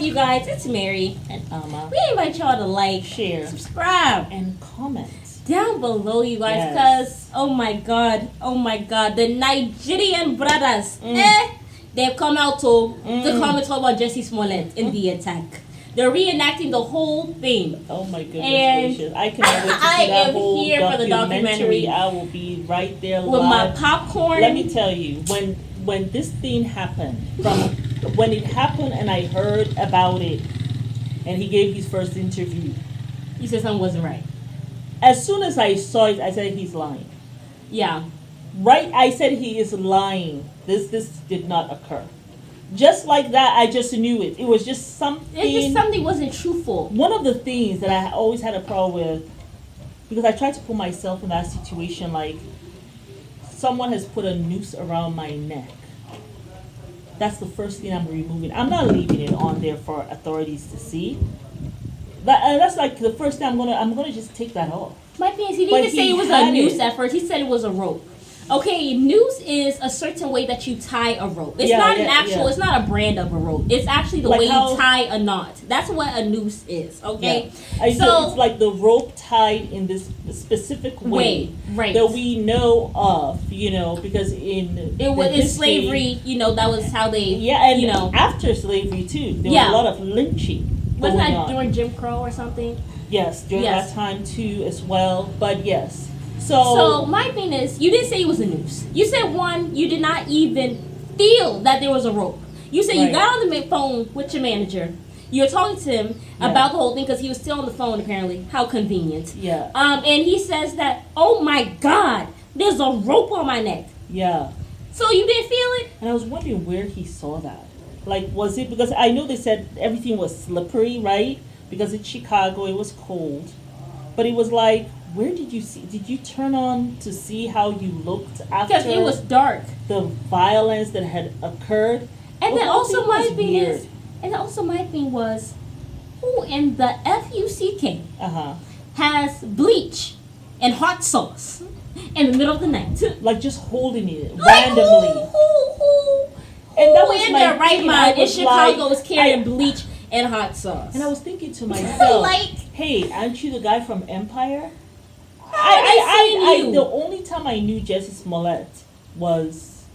you guys? It's Mary and Alma. we invite y'all to like, Share. subscribe, And comment. down below, you guys, Yes. because oh my god, the Nigerian brothers, they've come out to come and talk about Jussie Smollett in the attack. They're reenacting the whole thing. Oh my goodness And gracious! I cannot wait to I see that am whole here for the documentary. I will be right there With live. my popcorn. Let me tell you, when this thing happened, when it happened, and I heard about it, and he gave his first interview. You said something wasn't right. As soon as I saw it, I said he's lying. Yeah. Right? I said he is lying. This did not occur. Just like that, I just knew it. It was just something. It's just something wasn't truthful. One of the things that I always had a problem with, because I tried to put myself in that situation, like someone has put a noose around my neck. That's the first thing I'm removing. I'm not leaving it on there for authorities to see. That's like the first thing I'm gonna just take that off. My thing is, he But didn't say he it was had a noose it. at first. He said it was a rope. Okay, noose is a certain way that you tie a rope. It's not an actual, it's not a brand of a rope. It's actually the Like way you how- tie a knot. That's what a noose is, okay? Yeah. So, it's like the rope tied in this specific way right. that we know of, because It was in slavery, that was how they, and after slavery too, there was a lot of lynching. Wasn't going that on. during Jim Crow or something? Yes, during Yes. that time too as well. But yes. So my thing is, you didn't say it was a noose. You said one, you did not even feel that there was a rope. You said you got on the phone with your manager. You were talking to him about the whole thing because he was still on the phone apparently. How convenient. Yeah. And he says that, oh my God, there's a rope on my neck. Yeah. So you didn't feel it? And I was wondering where he saw that. Like, was it because I know they said everything was slippery, right? Because it's Chicago, it was cold. But it was like, where did you see? Did you turn on to see how you looked after? Because it was dark. The violence that had occurred. And then also my thing weird. is, and also my thing was, who in the FUCK has bleach and hot sauce in the middle of the night? Like just holding it Like randomly. Who And that was in my their right thing. mind I in was Chicago like, is carrying bleach and hot sauce? And I was thinking to myself, Like, hey, aren't you the guy from Empire? I the only time I knew Jussie Smollett was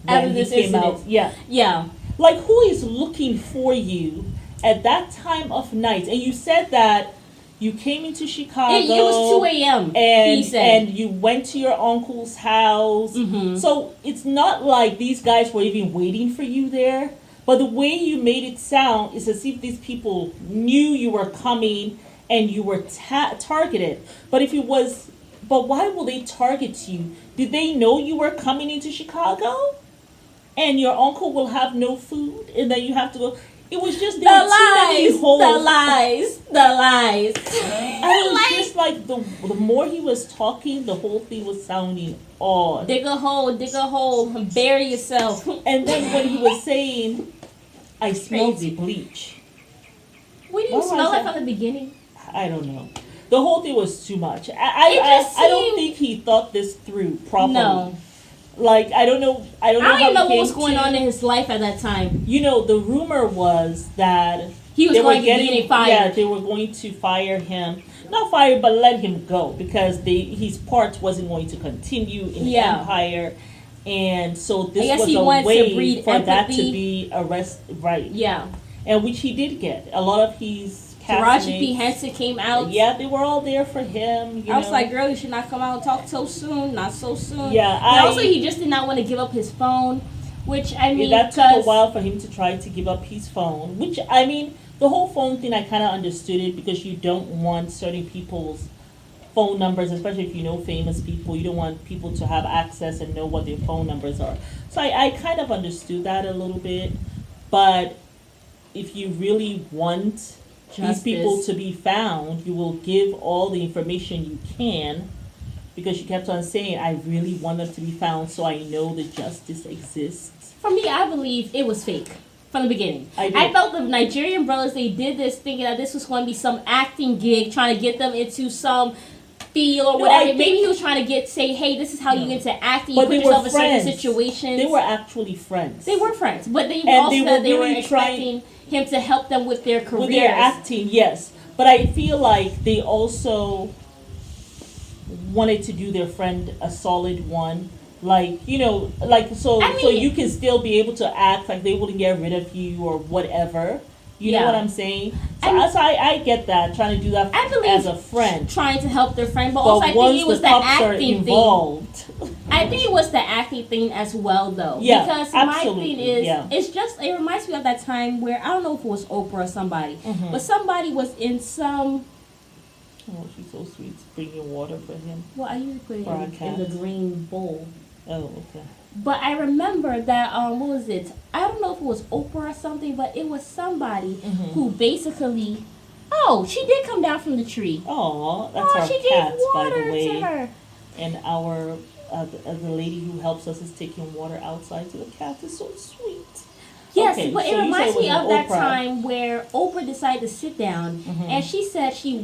after when this he came incident. out. Yeah. Yeah. Like, who is looking for you at that time of night? And you said that you came into Chicago. It was 2 a.m. he said. And you went to your uncle's house. Mm-hmm. So it's not like these guys were even waiting for you there. But the way you made it sound is as if these people knew you were coming and you were targeted. But why will they target you? Did they know you were coming into Chicago? And your uncle will have no food and then you have to go. It was just the lies. I was just like, the more he was talking, the whole thing was sounding odd. Dig a hole, bury yourself. And then when he was saying, I smelled the bleach. We didn't smell it from the beginning. I don't know. The whole thing was too much. I don't think he thought this through properly. No. Like, I don't know. I don't even know what was going on in his life at that time. The rumor was that he was going to get fired. Yeah, they were going to fire him. Not fire, but let him go because his part wasn't going to continue in the Empire. And so this was a way for that to be arrested. Right. Yeah. And which he did get. A lot of his Taraji P. Henson came out. Yeah, they were all there for him. I was like, girl, you should not come out and talk so soon. Not so soon. Yeah. And also, he just did not want to give up his phone, which, I mean, that took a while for him to try to give up his phone. Which, I mean, the whole phone thing, I kind of understood it because you don't want certain people's phone numbers, especially if you know famous people. You don't want people to have access and know what their phone numbers are. So I kind of understood that a little bit. But if you really want these people to be found, you will give all the information you can, because she kept on saying, I really want them to be found so I know that justice exists. For me, I believe it was fake from the beginning. I felt the Nigerian brothers, they did this thinking that this was going to be some acting gig, trying to get them into some feel or whatever. Maybe he was trying to say, hey, this is how you get into acting. You put yourself in certain situations. They were actually friends. They were friends. But they also said they were expecting him to help them with their careers. With their acting, yes. But I feel like they also wanted to do their friend a solid one. Like, so you can still be able to act like they wouldn't get rid of you or whatever. You know what I'm saying? So I get that, trying to do that as a friend. Trying to help their friend, but also I think it was the acting thing. I think it was the acting thing as well, though. Yeah, because absolutely. my thing is, it reminds me of that time where, I don't know if it was Oprah or somebody, but somebody was in some... Oh, she's so sweet. Bringing water for him. Well, I usually put it in the green bowl. Oh, okay. But I remember that, what was it? I don't know if it was Oprah or something, but it was somebody who basically... Oh, she did come down from the tree. Oh, that's our cats, by the way. To her. And our the lady who helps us is taking water outside to the cats. It's so sweet. Yes, okay, but it reminds me of that time where Oprah decided to sit down, and she said she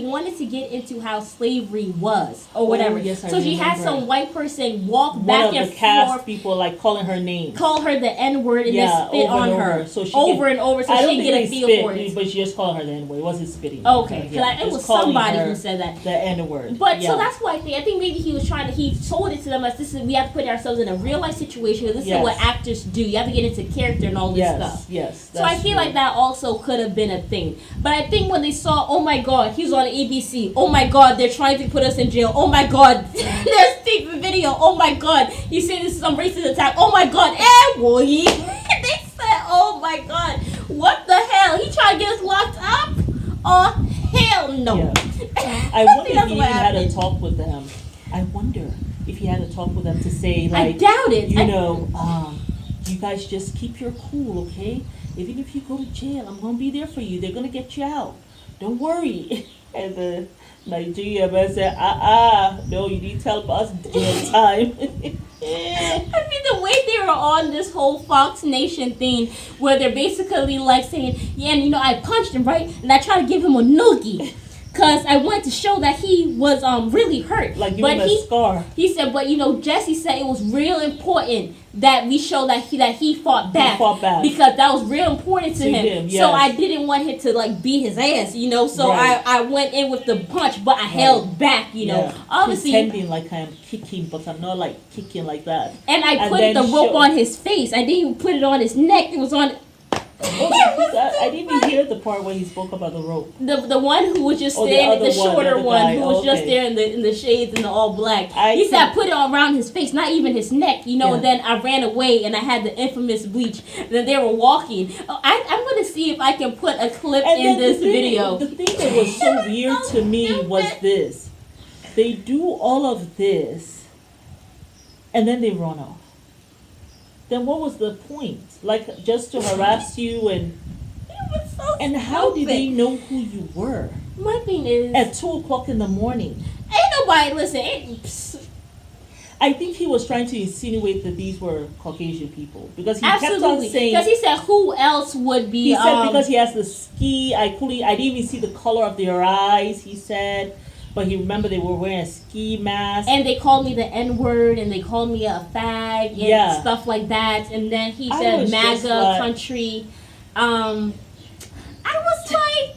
wanted to get into how slavery was or whatever. Yes, so she had some white person walk back and forth. One of the cast people like calling her name, call her the N word, and then spit on her so she over and over, so she get a feel for it. But she just called her the N word. It wasn't spitting. Okay, it was somebody who said that the N word. But so that's why I think maybe he was trying to. He told it to them as we have to put ourselves in a real life situation. This is what actors do. You have to get into character and all this stuff. Yes. So I feel like that also could have been a thing. But I think when they saw, oh my God, he's on ABC. Oh my God, they're trying to put us in jail. Oh my God, there's tape video. Oh my God, you say this is some racist attack. Oh my God, boy. They said, oh my God, what the hell? He tried to get us locked up? Oh hell no. Yeah. I wonder if he even had a talk with them. I wonder if he had a talk with them to say, like, I doubt it. You guys just keep your cool, okay? Even if you go to jail, I'm going to be there for you. They're going to get you out. Don't worry. And the Nigerian man said, no, you need to help us jail time. I mean, the way they were on this whole Fox Nation thing, where they're basically like saying, yeah, and I punched him, right? And I tried to give him a noogie. Because I wanted to show that he was really hurt. Like give him a scar. He said, but Jussie said it was real important that we show that he fought back. Because that was real important to him. Yes. So I didn't want him to like beat his ass, So I went in with the punch, but I held back, Obviously, pretending like I'm kicking, but I'm not like kicking like that. And I put the rope on his face. I didn't even put it on his neck. It was on... I didn't even hear the part where he spoke about the rope. The one who was just standing, the shorter one who was just there in the shades and the all black. He said I put it around his face, not even his neck, And then I ran away and I had the infamous bleach. And then they were walking. I'm going to see if I can put a clip in this video. The thing that was so weird to me was this: they do all of this, and then they run off. Then what was the point? Like, just to harass you and how did they know who you were? My thing is, at 2:00 in the morning. Ain't nobody listen. I think he was trying to insinuate that these were Caucasian people because he kept on saying. Because he said, "Who else would be?" He said because he has the ski. I didn't even see the color of their eyes. He said. But he remember they were wearing a ski mask. And they called me the N-word, and they called me a fag, and stuff like that. And then he said MAGA country. I was like...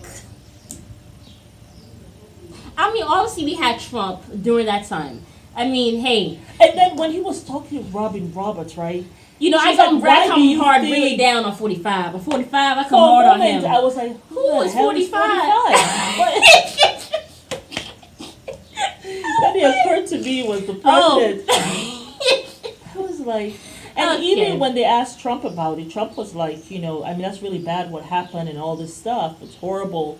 I mean, obviously we had Trump during that time. I mean, hey. And then when he was talking to Robin Roberts, right? I come hard really down on 45. On 45, I come hard on him. I was like, who is 45? Then it occurred to me was the president. I was like, and even when they asked Trump about it, Trump was like, that's really bad what happened and all this stuff. It's horrible.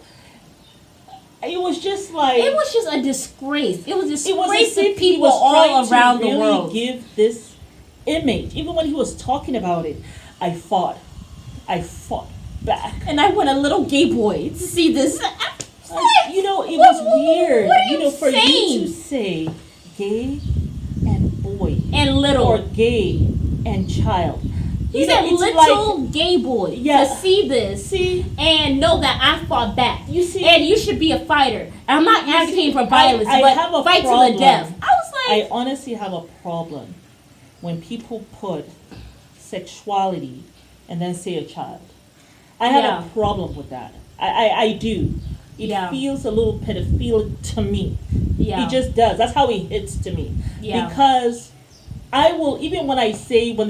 It was just like... It was just a disgrace. It was a disgrace to people all around the world. Give this image. Even when he was talking about it, I fought back. And I want a little gay boy to see this. It was weird. For you to say gay and boy and little or gay and child. He said little gay boy to see this and know that I fought back. You see, and you should be a fighter. I'm not advocating for violence, but fight to the death. I was like, I honestly have a problem when people put sexuality and then say a child. I have Yeah. a problem with that. I do. It Yeah. feels a little pedophilic to me. Yeah. It just does. That's how it hits to me. Yeah. Because I will, even when they say when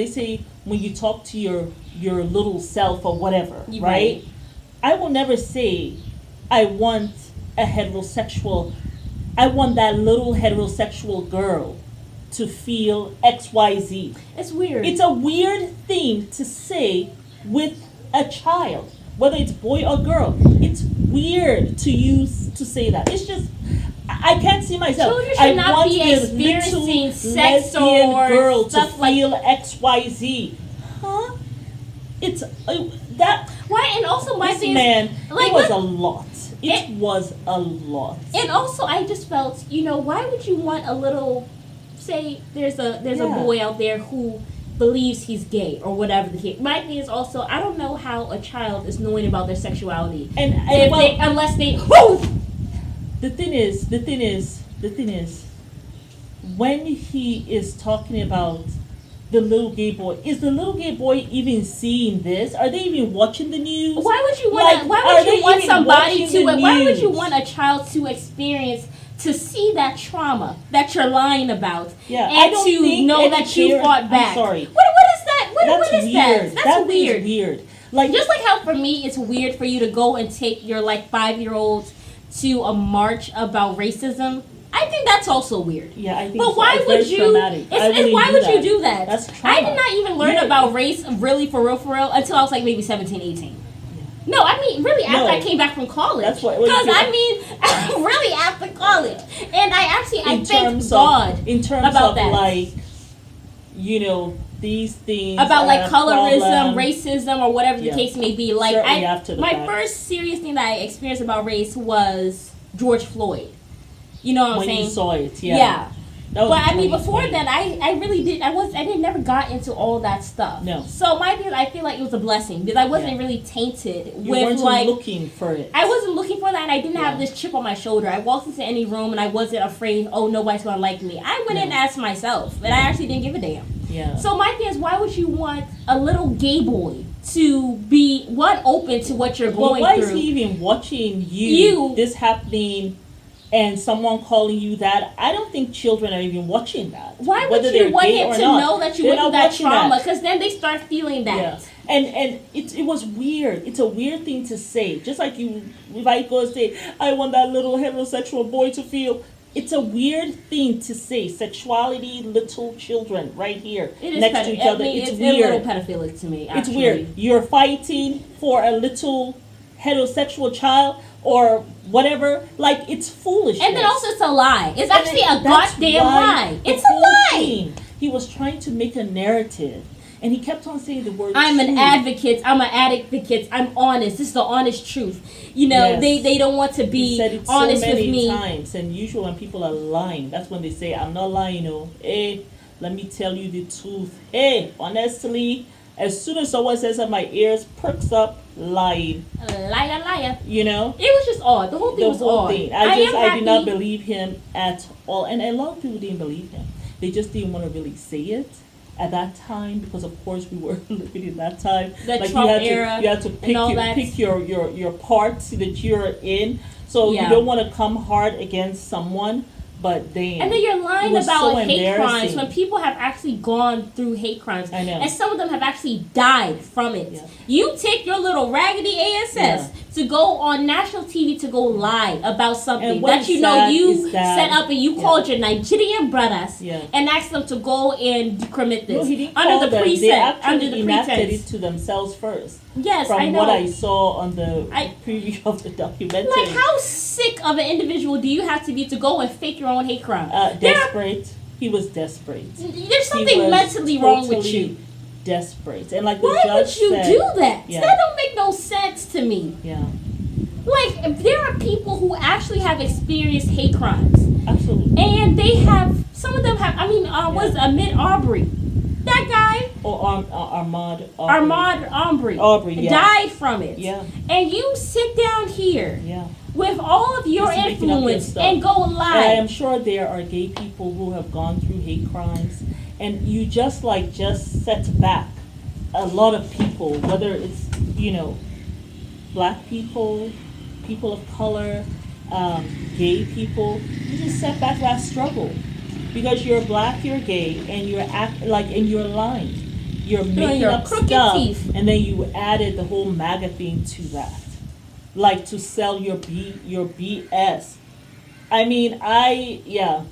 you talk to your little self or whatever, Right. right? I will never say I want a heterosexual. I want that little heterosexual girl to feel XYZ. It's weird. It's a weird thing to say with a child, whether it's boy or girl. It's weird to use to say that. It's just I can't see myself. Children should I not want be this experiencing little sex lesbian or girl to stuff like- feel XYZ. Huh? It's that Why? And also my this thing is, man. like, It was look- a lot. It was a lot. and also I just felt, why would you want a little, say there's a Yeah. boy out there who believes he's gay or whatever the case. My thing is also, I don't know how a child is knowing about their sexuality And if well, unless they. the thing is, when he is talking about the little gay boy, is the little gay boy even seeing this? Are they even watching the news? Why would you want? Like, why are would they you want even somebody watching to? the Why would you news? want a child to experience, to see that trauma that you're lying about, Yeah, and I don't to think know any that you parent- fought I'm back? sorry. What is that? What That's is weird. that? That's That weird. is weird. Like Just like how for me it's weird for you to go and take your 5-year-old to a march about racism. I think that's also weird. yeah, I think. But so. why It's would very you? traumatic. I wouldn't Why do would you that. do that? That's I trauma. did not even learn Yeah. about race really for real until I was like maybe 17, 18. No, I mean really after No. I came back from college. That's what- Because I mean really after college, and I thank God in terms about of that. like, these things about like are a colorism, problem. racism, or whatever the Yeah. case may be. Like Certainly after the my fact. first serious thing that I experienced about race was George Floyd. You know what I'm when saying? you saw it, yeah. Yeah. That was But I mean, before 2020. that, I really did. I didn't never got into all that stuff. No. So my thing, I feel like it was a blessing because I wasn't Yeah. really tainted you with weren't like. looking for it. I wasn't looking for that, and I didn't have Yeah. this chip on my shoulder. I walked into any room, and I wasn't afraid. Oh, nobody's gonna like me. I went in No. as myself, and I actually didn't give a damn. Yeah. So my thing is, why would you want a little gay boy to be open to what you're Well, going why through? is he even watching You- this happening and someone calling you that? I don't think children are even watching that. Why would whether you they're want gay him or to not. know that you They're went through not that watching trauma? that. Because then they start feeling that. Yeah. And it was weird. It's a weird thing to say. Just like if I go and say, I want that little heterosexual boy to feel. It's a weird thing to say. Sexuality, little children, right here, It is next to each other. it's It's a little weird. pedophilic to me. It's Actually. weird. You're fighting for a little heterosexual child or whatever. Like, it's foolish. And then also, it's a lie. It's And actually a that's goddamn why lie. the It's a whole lie. thing, he was trying to make a narrative, and he kept on saying the word. I'm an truth. advocate. I'm an advocate. I'm honest. This is the honest truth. Yes. They don't want to He be said it honest so many with me. times, and usually when people are lying, that's when they say, "I'm not lying." Oh, hey, let me tell you the truth. Hey, honestly, as soon as someone says that, my ears perks up. Lying, Liar, liar. you know. It was just odd. The whole thing The was whole odd. thing. am I happy. did not believe him at all, and a lot of people didn't believe him. They just didn't want to really say it at that time because, of course, we were living in that time. The Like Trump you had era you had to and all that. pick your parts that you're in. So Yeah. you don't want to come hard against someone, but then And then you're lying was about so hate crimes embarrassing. when people have actually gone through hate crimes. I know. And some of them have actually died from it. Yeah. You take your little raggedy ASS to go on national TV to go lie about something And what that is you know sad you is that- set up and you Yeah. called your Nigerian brothers Yeah. and asked them to go and commit this No, he didn't under call the them. They pretense. actually Under the enacted pretense. it to themselves first. Yes, From I know. what I saw on the I- preview of the documentary. Like, how sick of an individual do you have to be to go and fake your own hate crime? Desperate. He was desperate. There's He something was mentally wrong with totally you. Desperate. And like the Why judge would you said, do that? Yeah. That don't make no sense to me. Yeah, Like, if there are people who actually have experienced hate crimes, absolutely. and they have, some of them have, was Ahmed Aubrey, that guy, Or Ahmad Ahmaud Aubrey, yeah. died from it. Yeah, And you sit down here yeah. with all of your Just making up your influence stuff. and go And I lie. am sure there are gay people who have gone through hate crimes, and you just set back a lot of people, whether it's black people, people of color, gay people, you just set back that struggle. Because you're black, you're gay, and and you're lying. You're making your up crooked stuff, teeth. and then you added the whole MAGA thing to that, like to sell your BS. I mean, I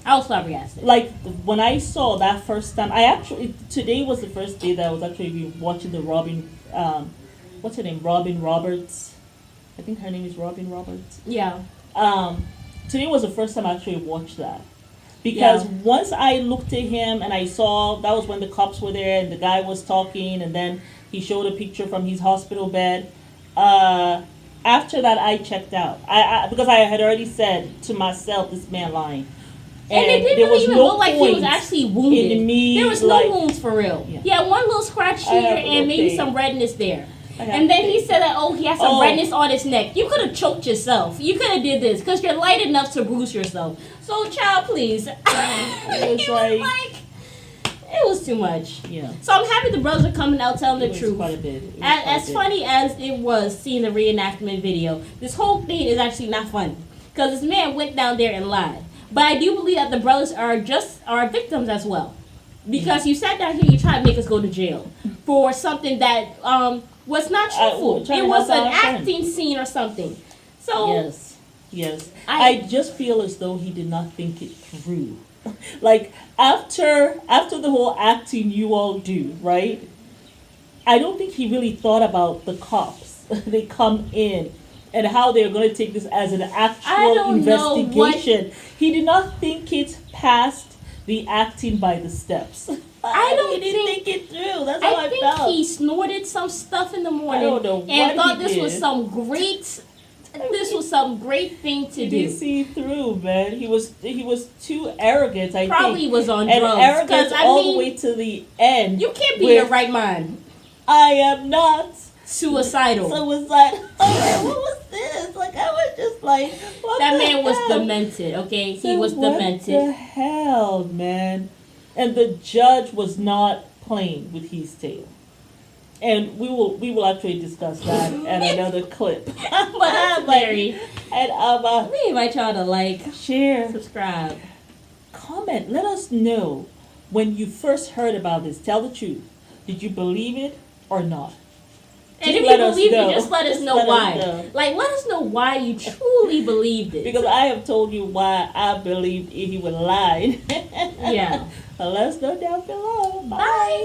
was flabbergasted. like when I saw that first time. Today was the first day that I was actually watching the Robin. What's her name? Robin Roberts. I think her name is Robin Roberts. Yeah. Today was the first time I actually watched that. Because once I looked at him and I saw, that was when the cops were there and the guy was talking, and then he showed a picture from his hospital bed. After that, I checked out. Because I had already said to myself, this man lying. And it didn't really even look like he was actually wounded. There was no wounds for real. Yeah. He had one little scratch here and maybe some redness there. And then he said that, he has some redness on his neck. You could have choked yourself. You could have did this because you're light enough to bruise yourself. So, child, please. It was too much. Yeah. So I'm happy the brothers are coming out telling the truth. Quite a bit. As funny as it was seeing the reenactment video, this whole thing is actually not funny because this man went down there and lied. But I do believe that the brothers are victims as well, because you sat down here, you tried to make us go to jail for something that was not truthful. It was an acting scene or something. So yes. I just feel as though he did not think it through. Like after the whole acting you all do, right? I don't think he really thought about the cops. They come in and how they're going to take this as an actual investigation. He did not think it past the acting by the steps. He didn't think it through. That's how I felt. I think he snorted some stuff in the morning. I don't know and thought this was some great thing to do. He didn't see through, man. He was too arrogant. I Probably think. was on and drugs. Arrogant all the way to the end. You can't be in your right mind. I am not suicidal. What was this? Like I was just like, that man was demented. Okay, he was demented. What the hell, man? And the judge was not playing with his tail. And we will actually discuss that at another clip. But that's Larry. And we invite y'all to share, subscribe, comment. Let us know when you first heard about this. Tell the truth. Did you believe it or not? And if you believe it, just let us know why. Let us know why you truly believed it. Because I have told you why I believed he would lie. Yeah. Let us know down below. Bye. Bye.